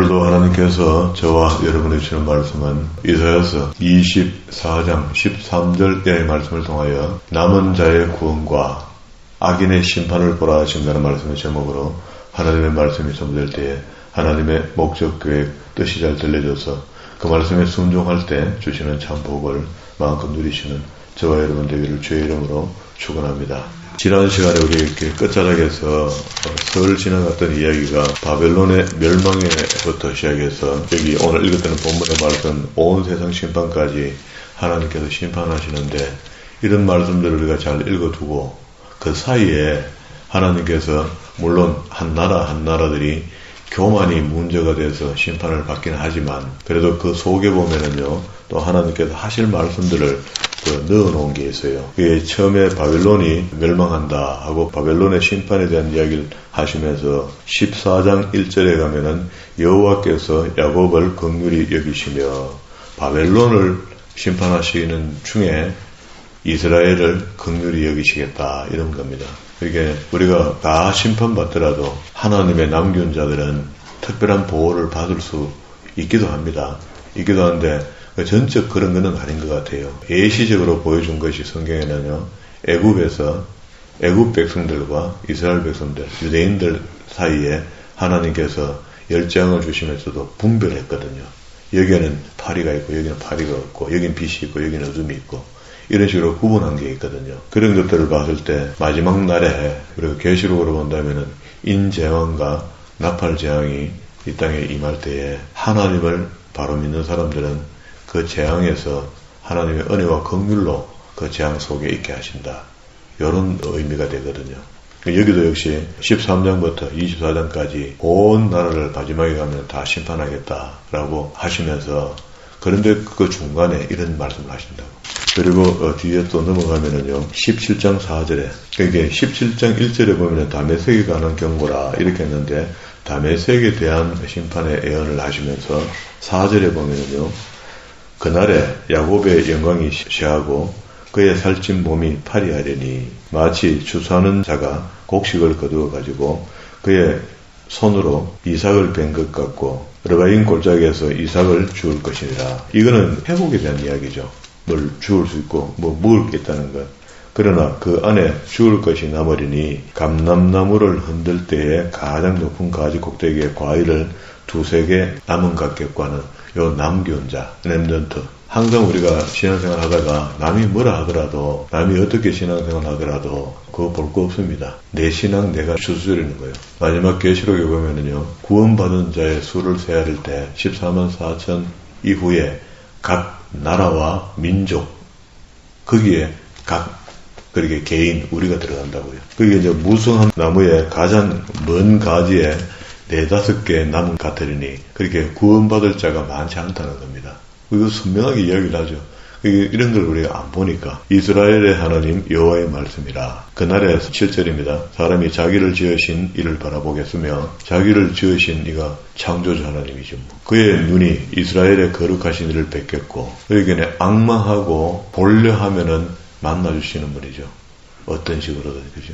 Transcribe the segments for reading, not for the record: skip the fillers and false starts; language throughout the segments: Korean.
오늘도 하나님께서 저와 여러분에게 주는 말씀은 이사야서 24장 13절의 말씀을 통하여 남은 자의 구원과 악인의 심판을 보라 하신다는 말씀의 제목으로 하나님의 말씀이 전부될 때에 하나님의 목적, 계획, 뜻이 잘 들려져서 그 말씀에 순종할 때 주시는 참 복을 마음껏 누리시는 저와 여러분 되기를 주의 이름으로 축원합니다. 지난 시간에 우리 이렇게 끝자락에서 설 지나갔던 이야기가 바벨론의 멸망에부터 시작해서 여기 오늘 읽었던 본문의 말씀 온 세상 심판까지 하나님께서 심판하시는데 이런 말씀들을 우리가 잘 읽어두고 그 사이에 하나님께서 물론 한 나라들이 교만이 문제가 돼서 심판을 받기는 하지만 그래도 그 속에 보면은요 또 하나님께서 하실 말씀들을 넣어놓은 게 있어요. 그게 처음에 바벨론이 멸망한다 하고 바벨론의 심판에 대한 이야기를 하시면서 14장 1절에 가면은 여호와께서 야곱을 긍휼히 여기시며 바벨론을 심판하시는 중에 이스라엘을 긍휼히 여기시겠다 이런 겁니다. 이게 우리가 다 심판받더라도 하나님의 남겨온 자들은 특별한 보호를 받을 수 있기도 합니다. 있기도 한데 전적 그런 거는 아닌 것 같아요. 예시적으로 보여준 것이 성경에는요. 애굽에서 애굽 백성들과 이스라엘 백성들, 유대인들 사이에 하나님께서 열장을 주시면서도 분별했거든요. 여기에는 파리가 있고 여기는 파리가 없고 여기는 빛이 있고 여기는 어둠이 있고 이런 식으로 구분한 게 있거든요. 그런 것들을 봤을 때 마지막 날에 그리고 계시록으로 본다면은 인재앙과 나팔재앙이 이 땅에 임할 때에 하나님을 바로 믿는 사람들은 그 재앙에서 하나님의 은혜와 긍휼로 그 재앙 속에 있게 하신다. 이런 의미가 되거든요. 여기도 역시 13장부터 24장까지 온 나라를 마지막에 가면 다 심판하겠다라고 하시면서 그런데 그 중간에 이런 말씀을 하신다고. 그리고 뒤에 또 넘어가면은요 17장 4절에 이게 17장 1절에 보면은 다메섹에 관한 경고라 이렇게 했는데 다메섹에 대한 심판의 예언을 하시면서 4절에 보면은요 그날에 야곱의 영광이 시하고 그의 살찐 몸이 파리하려니 마치 추수하는 자가 곡식을 거두어 가지고 그의 손으로 이삭을 벤 것 같고 르바임 골짜기에서 이삭을 주울 것이니라. 이거는 회복에 대한 이야기죠. 뭘 주울 수 있고 뭐 먹을 게 있다는 것. 그러나 그 안에 주울 것이 남으리니 감람나무를 흔들 때에 가장 높은 가지 꼭대기에 과일을 두세 개 남은 것 같겠과는 요 남겨온 자, 렘넌트. 항상 우리가 신앙생활 하다가 남이 뭐라 하더라도 남이 어떻게 신앙생활 하더라도 그거 볼 거 없습니다. 내 신앙 내가 추스리는 거예요. 마지막 계시록에 보면은요 구원받은 자의 수를 세할 때 14만 4천 이후에 각 나라와 민족 거기에 각 그렇게 개인 우리가 들어간다고요. 그게 이제 무성한 나무에 가장 먼 가지에 4-5개 나무 같으리니 그렇게 구원받을 자가 많지 않다는 겁니다. 이거 선명하게 이야기를 하죠. 이런 걸 우리가 안 보니까 이스라엘의 하나님 여호와의 말씀이라. 그날에 7절입니다. 사람이 자기를 지으신 이를 바라보겠으며 자기를 지으신 이가 창조주 하나님이죠. 그의 눈이 이스라엘의 거룩하신 이를 뵙겠고 그에게는 악망하고 보려 하면은 만나주시는 분이죠. 어떤 식으로든 그죠.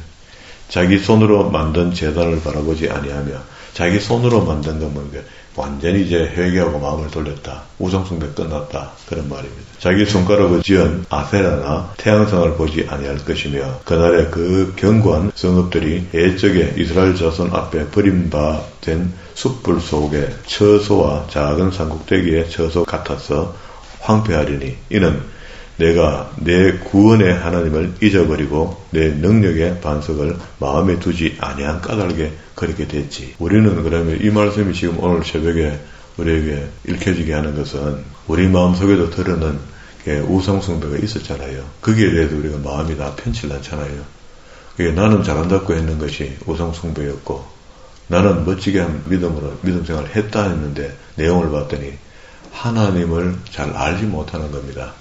자기 손으로 만든 제단을 바라보지 아니하며 자기 손으로 만든 거면 완전히 이제 회개하고 마음을 돌렸다. 우상숭배 끝났다. 그런 말입니다. 자기 손가락을 지은 아세라나 태양성을 보지 아니할 것이며 그날에 그 견고한 성읍들이 옛적에 이스라엘 자손 앞에 버림받은 숯불 속에 처소와 작은 산꼭대기의 처소 같아서 황폐하리니 이는 내가 내 구원의 하나님을 잊어버리고 내 능력의 반석을 마음에 두지 아니한 까닭에 그렇게 됐지. 우리는 그러면 이 말씀이 지금 오늘 새벽에 우리에게 읽혀지게 하는 것은 우리 마음속에도 드러난 우상숭배가 있었잖아요. 거기에 대해서 우리가 마음이 다 편치 않잖아요. 그게 나는 잘한다고 했는 것이 우상숭배였고 나는 멋지게 한 믿음으로 믿음생활을 했다 했는데 내용을 봤더니 하나님을 잘 알지 못하는 겁니다.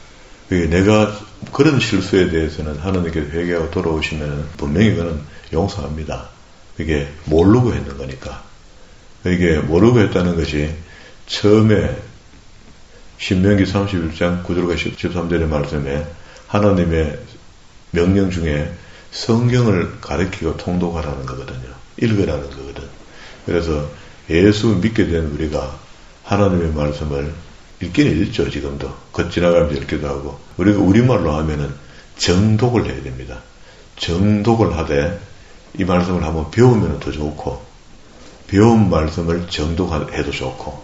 내가 그런 실수에 대해서는 하나님께서 회개하고 돌아오시면 분명히 그는 용서합니다. 이게 모르고 했는 거니까. 이게 모르고 했다는 것이 처음에 신명기 31장 9절과 13절의 말씀에 하나님의 명령 중에 성경을 가르치고 통독하라는 거거든요. 읽으라는 거거든. 그래서 예수 믿게 된 우리가 하나님의 말씀을 읽기는 읽죠. 지금도 걷지나가면서 읽기도 하고, 우리가 우리말로 하면은 정독을 해야 됩니다. 정독을 하되 이 말씀을 한번 배우면 더 좋고, 배운 말씀을 정독해도 좋고,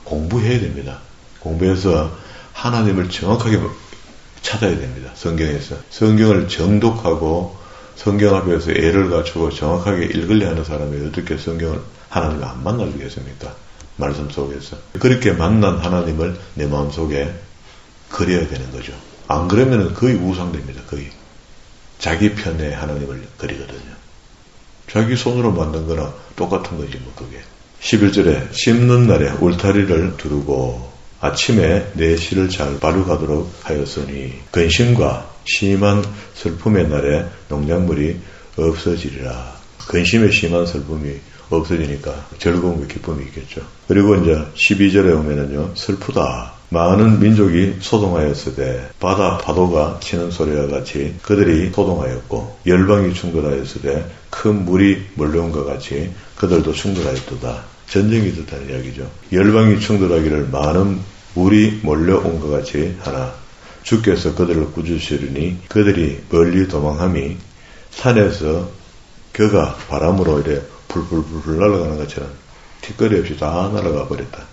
공부해야 됩니다. 공부해서 하나님을 정확하게 찾아야 됩니다. 성경에서 성경을 정독하고 성경 앞에서 애를 갖추고 정확하게 읽으려 하는 사람이 어떻게 성경을 하나님을 안 만나주겠습니까? 말씀 속에서. 그렇게 만난 하나님을 내 마음속에 그려야 되는 거죠. 안 그러면 거의 우상됩니다. 거의 자기 편의 하나님을 그리거든요. 자기 손으로 만든 거나 똑같은 거지 뭐 그게. 11절에 심는 날에 울타리를 두르고 아침에 내 실을 잘 바르가도록 하였으니 근심과 심한 슬픔의 날에 농작물이 없어지리라. 근심에 심한 슬픔이 없어지니까 즐거움과 기쁨이 있겠죠. 그리고 이제 12절에 오면은요, 슬프다. 많은 민족이 소동하였으되 바다 파도가 치는 소리와 같이 그들이 소동하였고, 열방이 충돌하였으되 큰 물이 몰려온 것 같이 그들도 충돌하였도다. 전쟁이 있었다는 이야기죠. 열방이 충돌하기를 많은 물이 몰려온 것 같이 하나 주께서 그들을 구주시리니 그들이 멀리 도망함이 산에서 겨가 바람으로 이래 불불불 날아가는 것처럼 티끌이 없이 다 날아가 버렸다.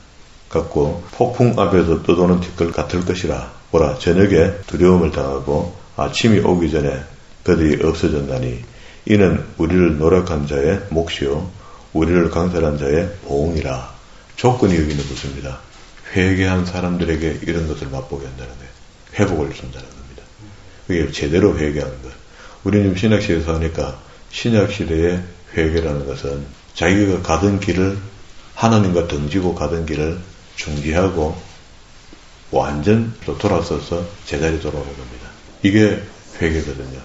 같고 폭풍 앞에서 떠도는 티끌 같을 것이라. 보라, 저녁에 두려움을 당하고 아침이 오기 전에 그들이 없어졌나니 이는 우리를 노력한 자의 몫이요 우리를 강탈한 자의 보응이라. 조건이 여기는 무엇입니다? 회개한 사람들에게 이런 것을 맛보게 한다는 거예요. 회복을 준다는 겁니다. 그게 제대로 회개하는 것. 우리는 신약시대에서 하니까 신약시대의 회개라는 것은 자기가 가던 길을, 하나님과 등지고 가던 길을 중지하고 완전 또 돌아서서 제자리 돌아오는 겁니다. 이게 회개거든요.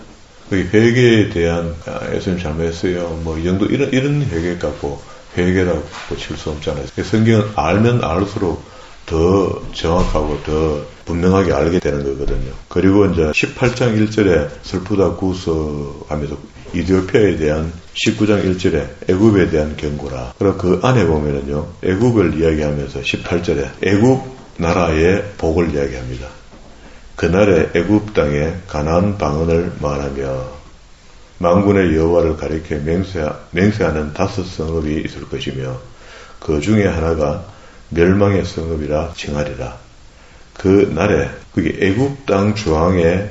회개에 대한 예수님 잘못했어요. 뭐 이 정도 이런 회개 갖고 회개라고 칠 수 없잖아요. 성경은 알면 알수록 더 정확하고 더 분명하게 알게 되는 거거든요. 그리고 이제 18장 1절에 슬프다 구서하면서 이디오피아에 대한 19장 1절에 애굽에 대한 경고라. 그리고 그 안에 보면은요, 애굽을 이야기하면서 18절에 애굽 나라의 복을 이야기합니다. 그날에 애굽 땅에 가나안 방언을 말하며 만군의 여호와를 가리켜 맹세하는 5 성읍이 있을 것이며 그 중에 하나가 멸망의 성읍이라 칭하리라. 그 날에 그게 애굽 땅 중앙에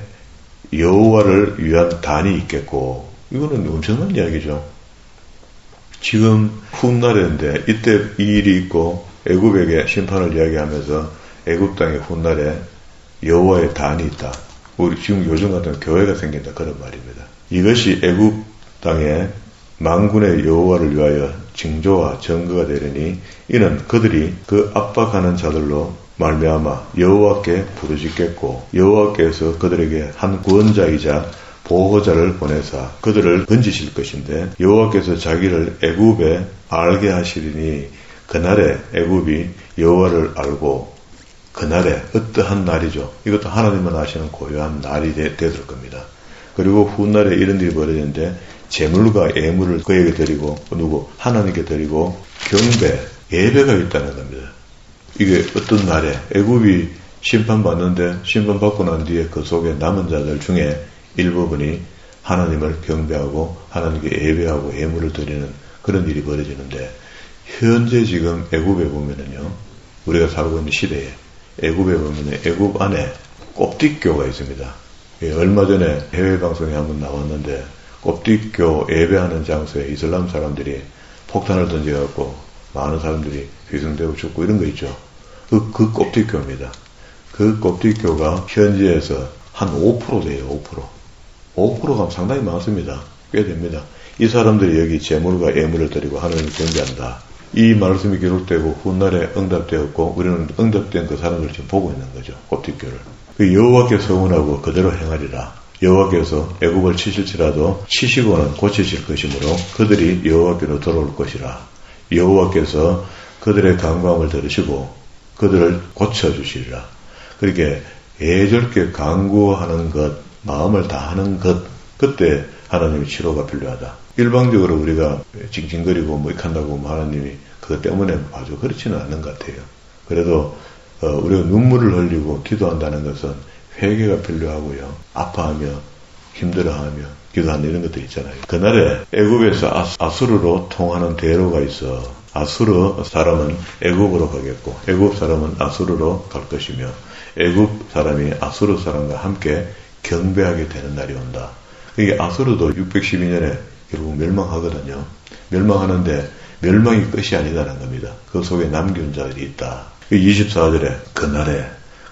여호와를 위한 단이 있겠고, 이거는 엄청난 이야기죠. 지금 훗날인데 이때 이 일이 있고 애굽에게 심판을 이야기하면서 애굽 땅의 훗날에 여호와의 단이 있다. 우리 지금 요즘 같은 교회가 생긴다 그런 말입니다. 이것이 애굽 땅에 만군의 여호와를 위하여 징조와 증거가 되리니 이는 그들이 그 압박하는 자들로 말미암아 여호와께 부르짖겠고 여호와께서 그들에게 한 구원자이자 보호자를 보내사 그들을 건지실 것인데 여호와께서 자기를 애굽에 알게 하시리니 그날에 애굽이 여호와를 알고 그날에 어떠한 날이죠. 이것도 하나님만 아시는 고요한 날이 되들 겁니다. 그리고 훗날에 이런 일이 벌어지는데 제물과 예물을 그에게 드리고 하나님께 드리고 경배, 예배가 있다는 겁니다. 이게 어떤 날에 애굽이 심판받는데 심판받고 난 뒤에 그 속에 남은 자들 중에 일부분이 하나님을 경배하고 하나님께 예배하고 예물을 드리는 그런 일이 벌어지는데 현재 지금 애굽에 보면은요, 우리가 살고 있는 시대에 애굽에 보면은 애굽 안에 곱디교가 있습니다. 얼마 전에 해외 방송에 한번 나왔는데 곱디교 예배하는 장소에 이슬람 사람들이 폭탄을 던져갖고 많은 사람들이 휘성되고 죽고 이런 거 있죠. 그 곱디교입니다. 그 곱디교가 현지에서 한 5% 돼요. 5%가 하면 상당히 많습니다. 꽤 됩니다. 이 사람들이 여기 제물과 예물을 드리고 하나님을 경배한다. 이 말씀이 기록되고 훗날에 응답되었고 우리는 응답된 그 사람들을 지금 보고 있는 거죠. 곱디교를. 그 여호와께 서원하고 그대로 행하리라. 여호와께서 애굽을 치실지라도 치시고는 고치실 것이므로 그들이 여호와께로 돌아올 것이라. 여호와께서 그들의 간구함을 들으시고 그들을 고쳐주시리라. 그렇게 애절게 간구하는 것, 마음을 다하는 것, 그때 하나님의 치료가 필요하다. 일방적으로 우리가 징징거리고 뭐 이렇게 한다고 하나님이 그것 때문에 아주 그렇지는 않는 것 같아요. 그래도 우리가 눈물을 흘리고 기도한다는 것은 회개가 필요하고요. 아파하며 힘들어하며 기도하는 이런 것들 있잖아요. 그날에 애굽에서 아수르로 통하는 대로가 있어 아수르 사람은 애굽으로 가겠고 애굽 사람은 아수르로 갈 것이며 애굽 사람이 아수르 사람과 함께 경배하게 되는 날이 온다. 이게 아수르도 612년에 결국 멸망하거든요. 멸망하는데 멸망이 끝이 아니다는 겁니다. 그 속에 남겨온 자들이 있다. 24절에 그날에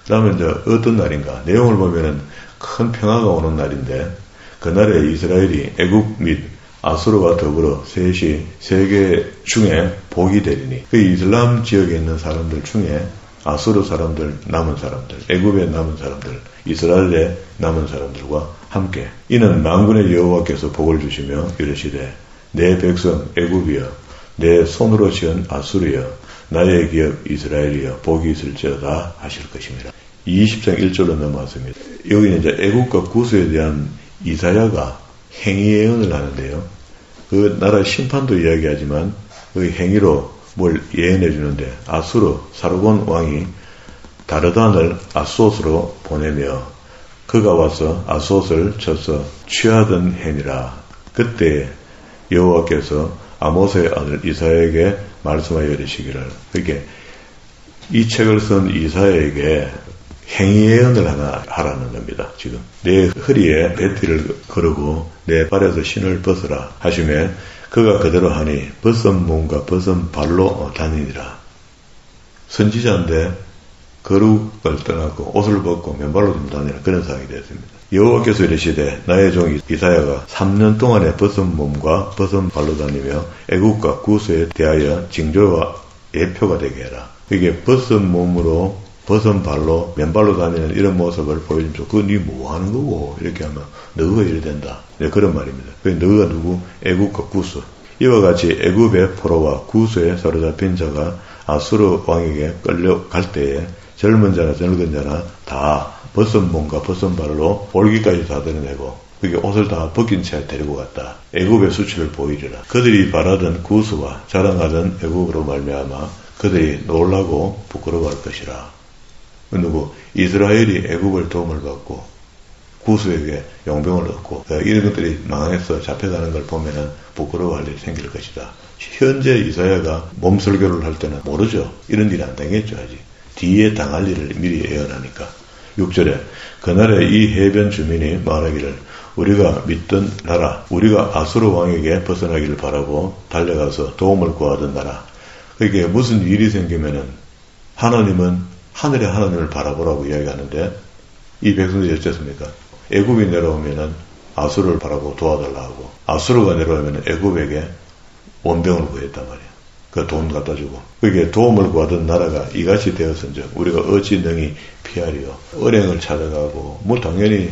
그다음에 이제 어떤 날인가 내용을 보면은 큰 평화가 오는 날인데 그날에 이스라엘이 애굽 및 아수르와 더불어 셋이 세계 중에 복이 되리니 그 이슬람 지역에 있는 사람들 중에 아수르 사람들, 남은 사람들, 애굽의 남은 사람들, 이스라엘의 남은 사람들과 함께 이는 만군의 여호와께서 복을 주시며 이르시되 내 백성 애굽이여 내 손으로 지은 아수르여 나의 기업 이스라엘이여 복이 있을지어다 하실 것입니다. 20장 1절로 넘어왔습니다. 여기는 이제 애굽과 구스에 대한 이사야가 행위 예언을 하는데요. 그 나라 심판도 이야기하지만 그 행위로 뭘 예언해 주는데 아수르 사르곤 왕이 다르단을 아수옷으로 보내며 그가 와서 아수옷을 쳐서 취하던 해니라. 그때 여호와께서 아모스의 아들 이사야에게 말씀하여 이르시기를 그게 이 책을 쓴 이사야에게 행위 예언을 하나 하라는 겁니다. 지금 내 허리에 배티를 거르고 내 발에서 신을 벗으라 하시매 그가 그대로 하니 벗은 몸과 벗은 발로 다니니라. 선지자인데 거룩을 떠나고 옷을 벗고 맨발로 좀 다니는 그런 상황이 되었습니다. 여호와께서 이르시되 나의 종 이사야가 3년 동안에 벗은 몸과 벗은 발로 다니며 애굽과 구스에 대하여 징조와 예표가 되게 해라. 이게 벗은 몸으로 벗은 발로 맨발로 다니는 이런 모습을 보여주면서 그거 니 뭐 하는 거고 이렇게 하면 너가 이래 된다. 네, 그런 말입니다. 그 너가 누구? 애굽과 구스. 이와 같이 애굽의 포로와 구스에 사로잡힌 자가 아수르 왕에게 끌려갈 때에 젊은 자나 늙은 자나 다 벗은 몸과 벗은 발로 볼기까지 다 드러내고 그게 옷을 다 벗긴 채 데리고 갔다. 애굽의 수치를 보이리라. 그들이 바라던 구스와 자랑하던 애굽으로 말미암아 그들이 놀라고 부끄러워할 것이라. 누구? 이스라엘이 애굽을 도움을 받고 구스에게 용병을 얻고 이런 것들이 망해서 잡혀가는 걸 보면은 부끄러워할 일이 생길 것이다. 현재 이사야가 몸설교를 할 때는 모르죠. 이런 일이 안 당했죠. 아직. 뒤에 당할 일을 미리 예언하니까. 6절에 그날에 이 해변 주민이 말하기를 우리가 믿던 나라 우리가 아수르 왕에게 벗어나기를 바라고 달려가서 도움을 구하던 나라. 그게 무슨 일이 생기면은 하나님은 하늘의 하나님을 바라보라고 이야기하는데 이 백성들이 어쨌습니까? 애굽이 내려오면은 아수르를 바라보고 도와달라고 하고 아수르가 내려오면은 애굽에게 원병을 구했단 말이야. 그 돈 갖다 주고 그게 도움을 구하던 나라가 이같이 되었은즉 우리가 어찌 능히 피하리요. 은행을 찾아가고 뭐 당연히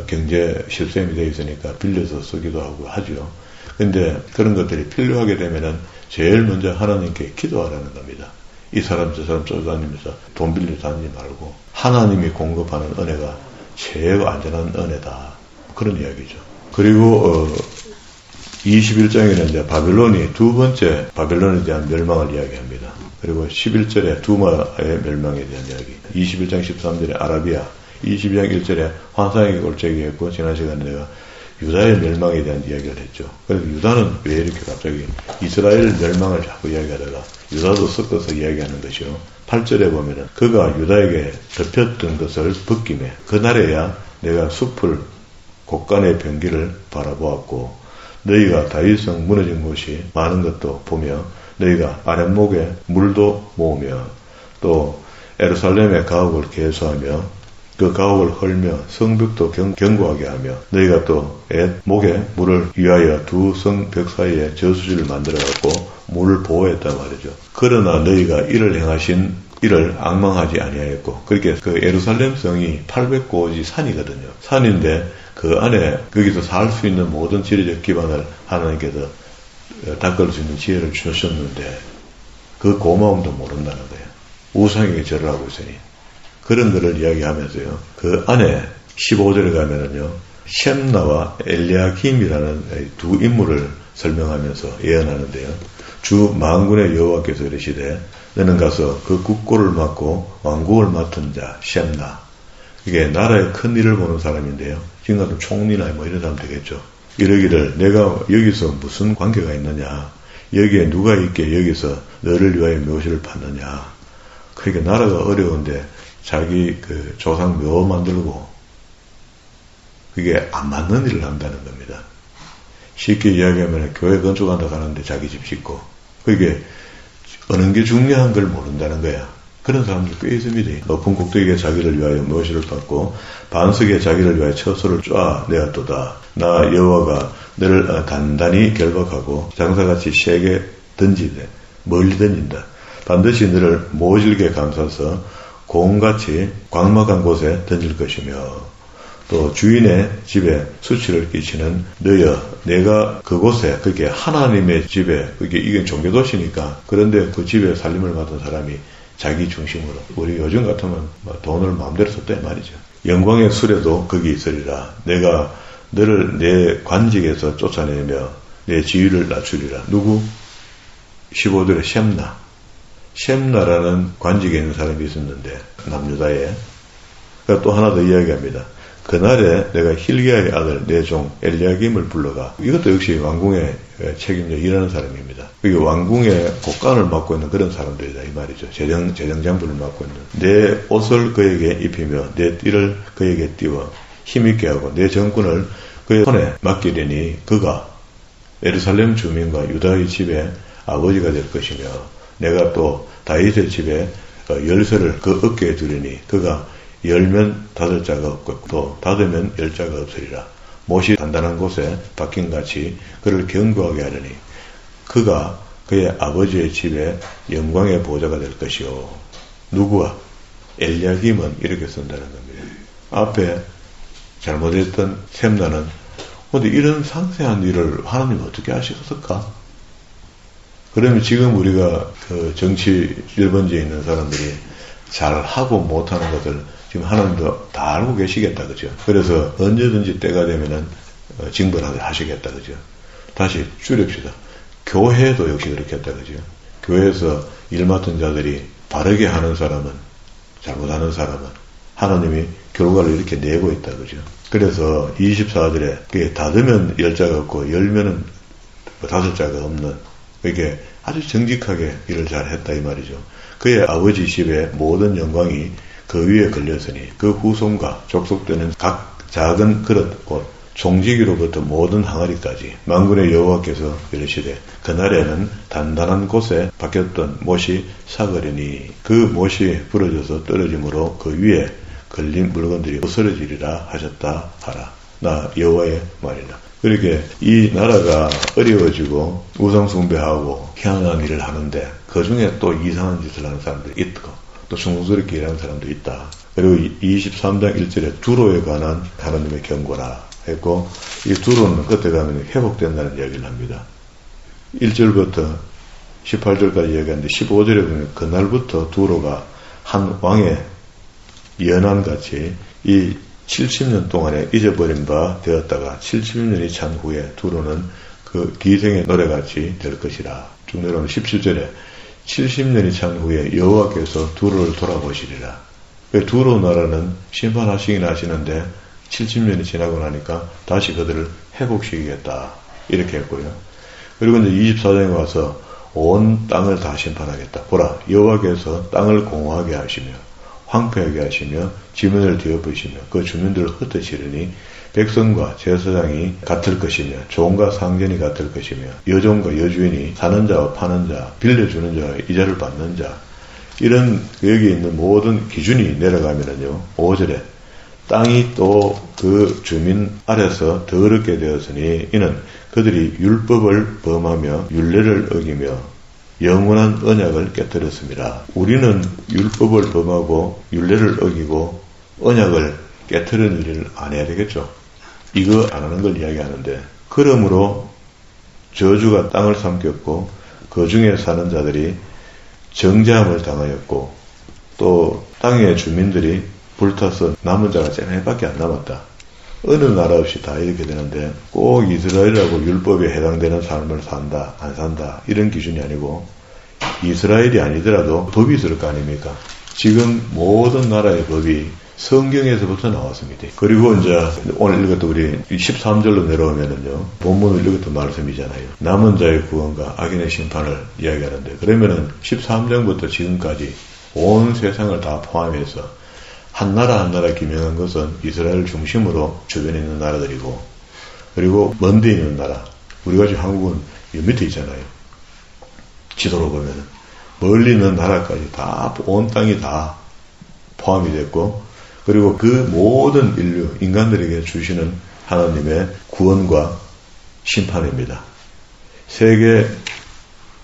경제 실sem이 되어 있으니까 빌려서 쓰기도 하고 하죠. 근데 그런 것들이 필요하게 되면은 제일 먼저 하나님께 기도하라는 겁니다. 이 사람 저 사람 쫓아다니면서 돈 빌려 다니지 말고 하나님이 공급하는 은혜가 최고 안전한 은혜다. 그런 이야기죠. 그리고 21장에는 이제 바벨론이 두 번째 바벨론에 대한 멸망을 이야기합니다. 그리고 11절에 두마의 멸망에 대한 이야기, 21장 13절에 아라비아, 22장 1절에 환상의 골짜기 했고 지난 시간에 내가 유다의 멸망에 대한 이야기를 했죠. 그래서 유다는 왜 이렇게 갑자기 이스라엘 멸망을 자꾸 이야기하다가 유다도 섞어서 이야기하는 것이요. 8절에 보면은 그가 유다에게 덮였던 것을 벗김에 그날에야 내가 숲을 곳간의 병기를 바라보았고 너희가 다윗성 무너진 곳이 많은 것도 보며 너희가 아랫목에 물도 모으며 또 예루살렘의 가옥을 개수하며 그 가옥을 헐며 성벽도 견고하게 하며 너희가 또 목에 물을 위하여 두 성벽 사이에 저수지를 만들어갖고 물을 보호했단 말이죠. 그러나 너희가 이를 행하신 이를 앙망하지 아니하였고 그렇게 그 예루살렘 성이 800고지 산이거든요. 산인데 그 안에 거기서 살 수 있는 모든 지리적 기반을 하나님께서 닦을 수 있는 지혜를 주셨는데 그 고마움도 모른다는 거예요. 우상에게 절을 하고 있으니 그런 것을 이야기하면서요. 그 안에 15절에 가면은요. 셈나와 엘리야김이라는 두 인물을 설명하면서 예언하는데요. 주 만군의 여호와께서 이르시되 너는 가서 그 국고를 맡고 왕국을 맡은 자 셈나, 이게 나라의 큰 일을 보는 사람인데요. 지금 같은 총리나 뭐 이런 사람 되겠죠. 이러기를 내가 여기서 무슨 관계가 있느냐, 여기에 누가 있게 여기서 너를 위하여 묘실을 받느냐. 그러니까 나라가 어려운데 자기 그 조상 묘 만들고 그게 안 맞는 일을 한다는 겁니다. 쉽게 이야기하면 교회 건축한다고 하는데 자기 집 짓고, 그게 어느 게 중요한 걸 모른다는 거야. 그런 사람들 꽤 있습니다. 높은 꼭대기에 자기를 위하여 묘실을 받고 반석에 자기를 위하여 처소를 쫙 내었도다. 나 여호와가 너를 단단히 결박하고 장사같이 세게 던지되 멀리 던진다. 반드시 너를 모질게 감싸서 공같이 광막한 곳에 던질 것이며, 또 주인의 집에 수치를 끼치는 너여, 내가 그곳에, 그게 하나님의 집에, 그게 이게 종교도시니까, 그런데 그 집에 살림을 받은 사람이 자기 중심으로, 우리 요즘 같으면 돈을 마음대로 썼다 말이죠. 영광의 수레도 거기 있으리라. 내가 너를 내 관직에서 쫓아내며 내 지위를 낮추리라. 누구? 15절에 셈나. 셈나라는 관직에 있는 사람이 있었는데, 남유다에. 또 하나 더 이야기합니다. 그날에 내가 힐기야의 아들 내 종 엘리야김을 불러가, 이것도 역시 왕궁의 책임져 일하는 사람입니다. 이게 왕궁의 곡간을 맡고 있는 그런 사람들이다 이 말이죠. 재정장부를 맡고 있는. 내 옷을 그에게 입히며 내 띠를 그에게 띄워 힘있게 하고 내 정권을 그의 손에 맡기려니 그가 예루살렘 주민과 유다의 집에 아버지가 될 것이며, 내가 또 다윗의 집에 열쇠를 그 어깨에 두리니 그가 열면 닫을 자가 없고 또 닫으면 열 자가 없으리라. 못이 단단한 곳에 박힌같이 그를 견고하게 하려니 그가 그의 아버지의 집에 영광의 보좌가 될 것이요. 누구와? 엘리야김은 이렇게 쓴다는 겁니다. 앞에 잘못했던 셈나는 근데 이런 상세한 일을 하나님 어떻게 하셨을까? 그러면 지금 우리가 그 정치 1번지에 있는 사람들이 잘하고 못하는 것을 지금 하나님도 다 알고 계시겠다, 그죠? 그래서 언제든지 때가 되면은 징벌하게 하시겠다, 그죠? 다시 줄입시다. 교회도 역시 그렇겠다, 그죠? 교회에서 일 맡은 자들이 바르게 하는 사람은, 잘못하는 사람은 하나님이 결과를 이렇게 내고 있다, 그죠? 그래서 24절에 그게 닫으면 열 자가 없고 열면은 닫을 자가 없는, 이게 아주 정직하게 일을 잘했다 이 말이죠. 그의 아버지 집의 모든 영광이 그 위에 걸렸으니 그 후손과 족속되는 각 작은 그릇 곧 종지기로부터 모든 항아리까지 만군의 여호와께서 이르시되 그날에는 단단한 곳에 박혔던 못이 사거리니 그 못이 부러져서 떨어짐으로 그 위에 걸린 물건들이 부서지리라 하셨다 하라. 나 여호와의 말이라. 그렇게 이 나라가 어려워지고 우상숭배하고 희한한 일을 하는데 그 중에 또 이상한 짓을 하는 사람들이 있고 또 충성스럽게 일하는 사람도 있다. 그리고 23장 1절에 두로에 관한 하나님의 경고라 했고, 이 두로는 끝에 가면 회복된다는 이야기를 합니다. 1절부터 18절까지 이야기하는데 15절에 보면 그날부터 두로가 한 왕의 연한같이 이 70년 동안에 잊어버린 바 되었다가 70년이 찬 후에 두로는 그 기생의 노래같이 될 것이라. 쭉 내려오면 17절에 70년이 찬 후에 여호와께서 두로를 돌아보시리라. 두로 나라는 심판하시긴 하시는데 70년이 지나고 나니까 다시 그들을 회복시키겠다 이렇게 했고요. 그리고 이제 24장에 와서 온 땅을 다 심판하겠다. 보라, 여호와께서 땅을 공허하게 하시며 황폐하게 하시며 지면을 뒤엎으시며 그 주민들을 흩으시리니 백성과 제사장이 같을 것이며 종과 상전이 같을 것이며 여종과 여주인이 사는 자와 파는 자, 빌려주는 자와 이자를 받는 자, 이런 여기 있는 모든 기준이 내려가면은요 5절에 땅이 또 그 주민 아래서 더럽게 되었으니 이는 그들이 율법을 범하며 율례를 어기며 영원한 언약을 깨뜨렸습니다. 우리는 율법을 범하고 율례를 어기고 언약을 깨뜨리는 일을 안 해야 되겠죠. 이거 안 하는 걸 이야기하는데, 그러므로 저주가 땅을 삼켰고 그 중에 사는 자들이 정죄함을 당하였고 또 땅의 주민들이 불타서 남은 자가 쟤네밖에 안 남았다. 어느 나라 없이 다 이렇게 되는데 꼭 이스라엘이라고 율법에 해당되는 삶을 산다, 안 산다 이런 기준이 아니고 이스라엘이 아니더라도 법이 있을 거 아닙니까? 지금 모든 나라의 법이 성경에서부터 나왔습니다. 그리고 이제 오늘 읽었던 우리 13절로 내려오면은요, 본문을 읽었던 말씀이잖아요. 남은 자의 구원과 악인의 심판을 이야기하는데, 그러면은 13장부터 지금까지 온 세상을 다 포함해서 한 나라 한 나라 기명한 것은 이스라엘 중심으로 주변에 있는 나라들이고, 그리고 먼데 있는 나라, 우리가 지금 한국은 이 밑에 있잖아요. 지도로 보면은 멀리 있는 나라까지 다 온 땅이 다 포함이 됐고, 그리고 그 모든 인류, 인간들에게 주시는 하나님의 구원과 심판입니다. 세계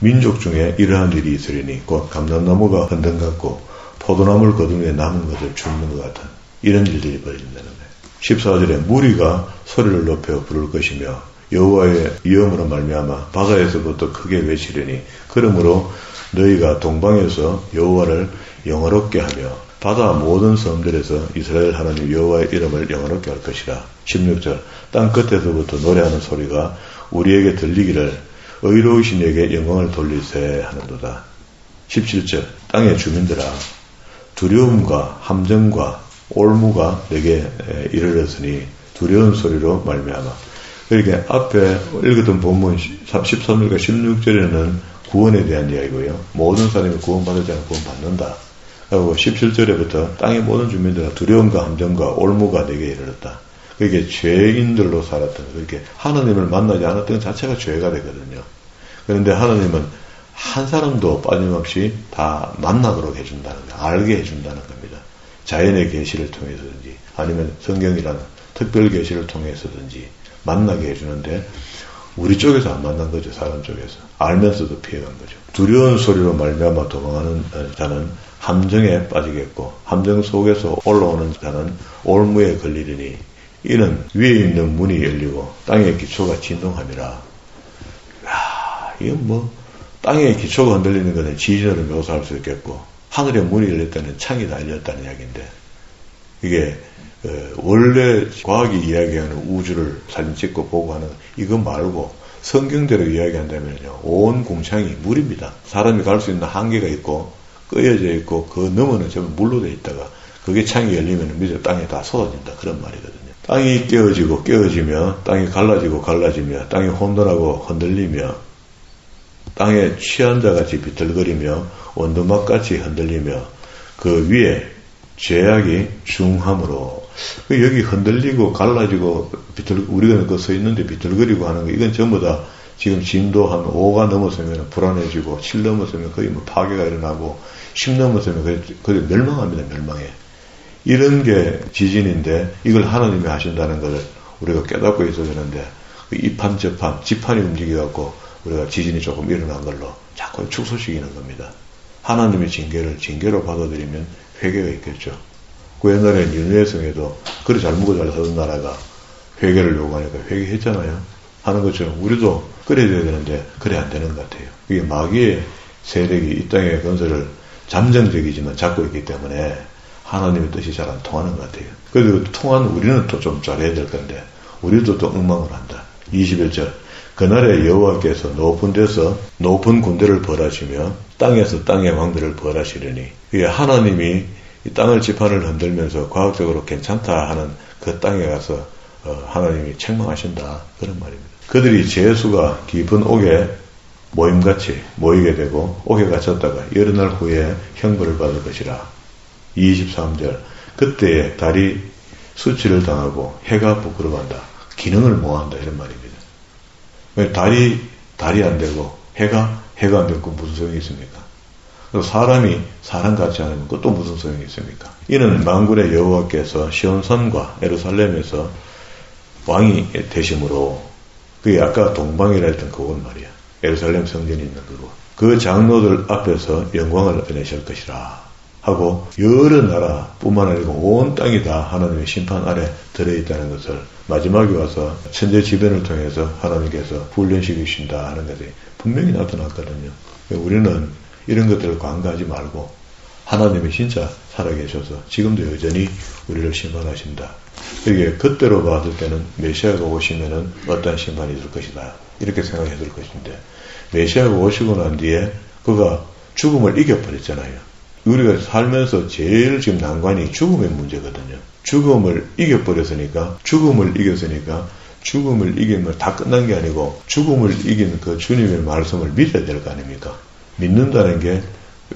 민족 중에 이러한 일이 있으리니 곧 감람나무가 흔든같고 포도나무를 거둔 후에 남은 것을 줍는 것 같은 이런 일들이 벌어진다는 거예요. 14절에 무리가 소리를 높여 부를 것이며 여호와의 위엄으로 말미암아 바다에서부터 크게 외치려니 그러므로 너희가 동방에서 여호와를 영화롭게 하며 바다 모든 섬들에서 이스라엘 하나님 여호와의 이름을 영화롭게 할 것이라. 16절 땅 끝에서부터 노래하는 소리가 우리에게 들리기를 의로우신 이에게 영광을 돌리세 하는도다. 17절 땅의 주민들아 두려움과 함정과 올무가 내게 이르렀으니 두려운 소리로 말미암아. 그러니까 앞에 읽었던 본문 13절과 16절에는 구원에 대한 이야기고요. 모든 사람이 구원받을 자는 구원받는다. 그리고 17절에부터 땅의 모든 주민들은 두려움과 함정과 올무가 내게 이르렀다. 그게 죄인들로 살았던, 그렇게 하나님을 만나지 않았던 것 자체가 죄가 되거든요. 그런데 하나님은 한 사람도 빠짐없이 다 만나도록 해준다는 거예요. 알게 해준다는 겁니다. 자연의 계시를 통해서든지 아니면 성경이라는 특별 계시를 통해서든지 만나게 해주는데 우리 쪽에서 안 만난 거죠. 사람 쪽에서. 알면서도 피해간 거죠. 두려운 소리로 말미암아 도망하는 자는 함정에 빠지겠고 함정 속에서 올라오는 자는 올무에 걸리리니 이는 위에 있는 문이 열리고 땅의 기초가 진동함이라. 이건 뭐 땅의 기초가 흔들리는 것은 지진으로 묘사할 수 있겠고 하늘의 문이 열렸다는 창이 달렸다는 이야기인데 이게 원래 과학이 이야기하는 우주를 사진 찍고 보고 하는 이거 말고 성경대로 이야기한다면요 온 공창이 물입니다. 사람이 갈 수 있는 한계가 있고 끄여져 있고 그 너머는 전부 물로 돼 있다가 그게 창이 열리면 밑에 땅에 다 쏟아진다 그런 말이거든요. 땅이 깨어지고 깨어지며 땅이 갈라지고 갈라지며 땅이 혼돈하고 흔들리며 땅에 취한 자같이 비틀거리며 원두막같이 흔들리며 그 위에 죄악이 중함으로 여기 흔들리고 갈라지고 우리가 그 서 있는데 비틀거리고 하는 거 이건 전부 다 지금 진도 한 5가 넘어서면 불안해지고 7 넘어서면 거의 뭐 파괴가 일어나고 10 넘어서면 거의 멸망합니다. 멸망해. 이런 게 지진인데 이걸 하나님이 하신다는 것을 우리가 깨닫고 있어야 되는데 이판 저판 지판이 움직여갖고 우리가 지진이 조금 일어난 걸로 자꾸 축소시키는 겁니다. 하나님의 징계로 받아들이면 회개가 있겠죠. 그 옛날에 니느웨성에도 그리 잘 먹고 잘 사던 나라가 회개를 요구하니까 회개했잖아요. 하는 것처럼 우리도 그래야 되는데 그래 안 되는 것 같아요. 이게 마귀의 세력이 이 땅의 건설을 잠정적이지만 잡고 있기 때문에 하나님의 뜻이 잘 안 통하는 것 같아요. 그래도 통하는 우리는 또 좀 잘해야 될 건데 우리도 또 엉망을 한다. 21절 그날에 여호와께서 높은 데서 높은 군대를 벌하시며 땅에서 땅의 왕들을 벌하시려니 이게 하나님이 이 땅을 지판을 흔들면서 과학적으로 괜찮다 하는 그 땅에 가서 하나님이 책망하신다 그런 말입니다. 그들이 재수가 깊은 옥에 모임같이 모이게 되고 옥에 갇혔다가 여러 날 후에 형벌을 받을 것이라. 23절 그때에 달이 수치를 당하고 해가 부끄러워한다. 기능을 모한다 이런 말입니다. 달이 안 되고 해가 안 되고 무슨 소용이 있습니까? 사람이 사람같이 않으면 그것도 무슨 소용이 있습니까? 이는 만군의 여호와께서 시온산과 예루살렘에서 왕이 되심으로 그게 아까 동방이라 했던 그건 말이야. 예루살렘 성전이 있는 그거. 그 장로들 앞에서 영광을 내실 것이라 하고 여러 나라뿐만 아니고 온 땅이 다 하나님의 심판 아래 들어있다는 것을 마지막에 와서 천재지변을 통해서 하나님께서 훈련시키신다 하는 것이 분명히 나타났거든요. 우리는 이런 것들을 관가하지 말고 하나님이 진짜 살아계셔서 지금도 여전히 우리를 심판하신다. 이게 그때로 봤을 때는 메시아가 오시면은 어떤 심판이 있을 것이다. 이렇게 생각했을 것인데 메시아가 오시고 난 뒤에 그가 죽음을 이겨버렸잖아요. 우리가 살면서 제일 지금 난관이 죽음의 문제거든요. 죽음을 이겨버렸으니까 죽음을 이기면 다 끝난 게 아니고 죽음을 이긴 그 주님의 말씀을 믿어야 될 거 아닙니까? 믿는다는 게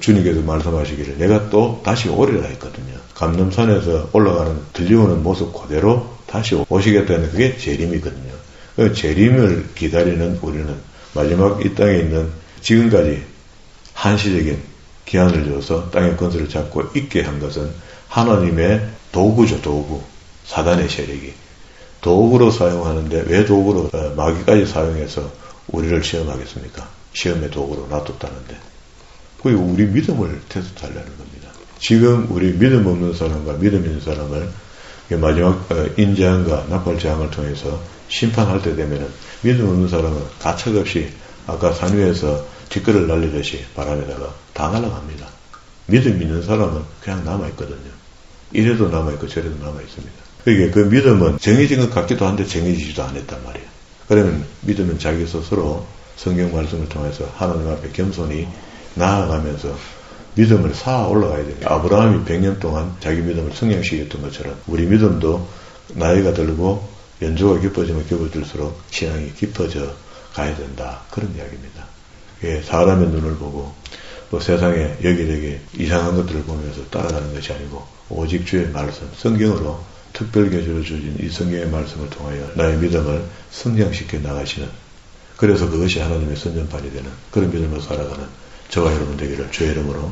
주님께서 말씀하시기를 내가 또 다시 오리라 했거든요. 감람산에서 올라가는 들려오는 모습 그대로 다시 오시겠다는 그게 재림이거든요. 그 재림을 기다리는 우리는 마지막 이 땅에 있는 지금까지 한시적인 기한을 줘서 땅의 건설을 잡고 있게 한 것은 하나님의 도구죠. 도구. 사단의 세력이. 도구로 사용하는데 왜 도구로 마귀까지 사용해서 우리를 시험하겠습니까? 시험의 도구로 놔뒀다는데. 그게 우리 믿음을 테스트하려는 겁니다. 지금 우리 믿음 없는 사람과 믿음 있는 사람을 마지막 인재앙과 납발재앙을 통해서 심판할 때 되면은 믿음 없는 사람은 가차없이 아까 산 위에서 뒷걸을 날리듯이 바람에다가 다 날아갑니다. 믿음 있는 사람은 그냥 남아있거든요. 이래도 남아있고 저래도 남아있습니다. 그러니까 그 믿음은 정해진 것 같기도 한데 정해지지도 않았단 말이에요. 그러면 믿음은 자기 스스로 성경 말씀을 통해서 하나님 앞에 겸손히 나아가면서 믿음을 쌓아 올라가야 됩니다. 아브라함이 100년 동안 자기 믿음을 성장시켰던 것처럼 우리 믿음도 나이가 들고 연조가 깊어지면 깊어질수록 신앙이 깊어져 가야 된다. 그런 이야기입니다. 예, 사람의 눈을 보고 또 세상에 여기저기 이상한 것들을 보면서 따라가는 것이 아니고 오직 주의 말씀, 성경으로 특별 계시로 주신 이 성경의 말씀을 통하여 나의 믿음을 성장시켜 나가시는, 그래서 그것이 하나님의 선전판이 되는 그런 믿음으로 살아가는 저와 여러분 되기를 주의 이름으로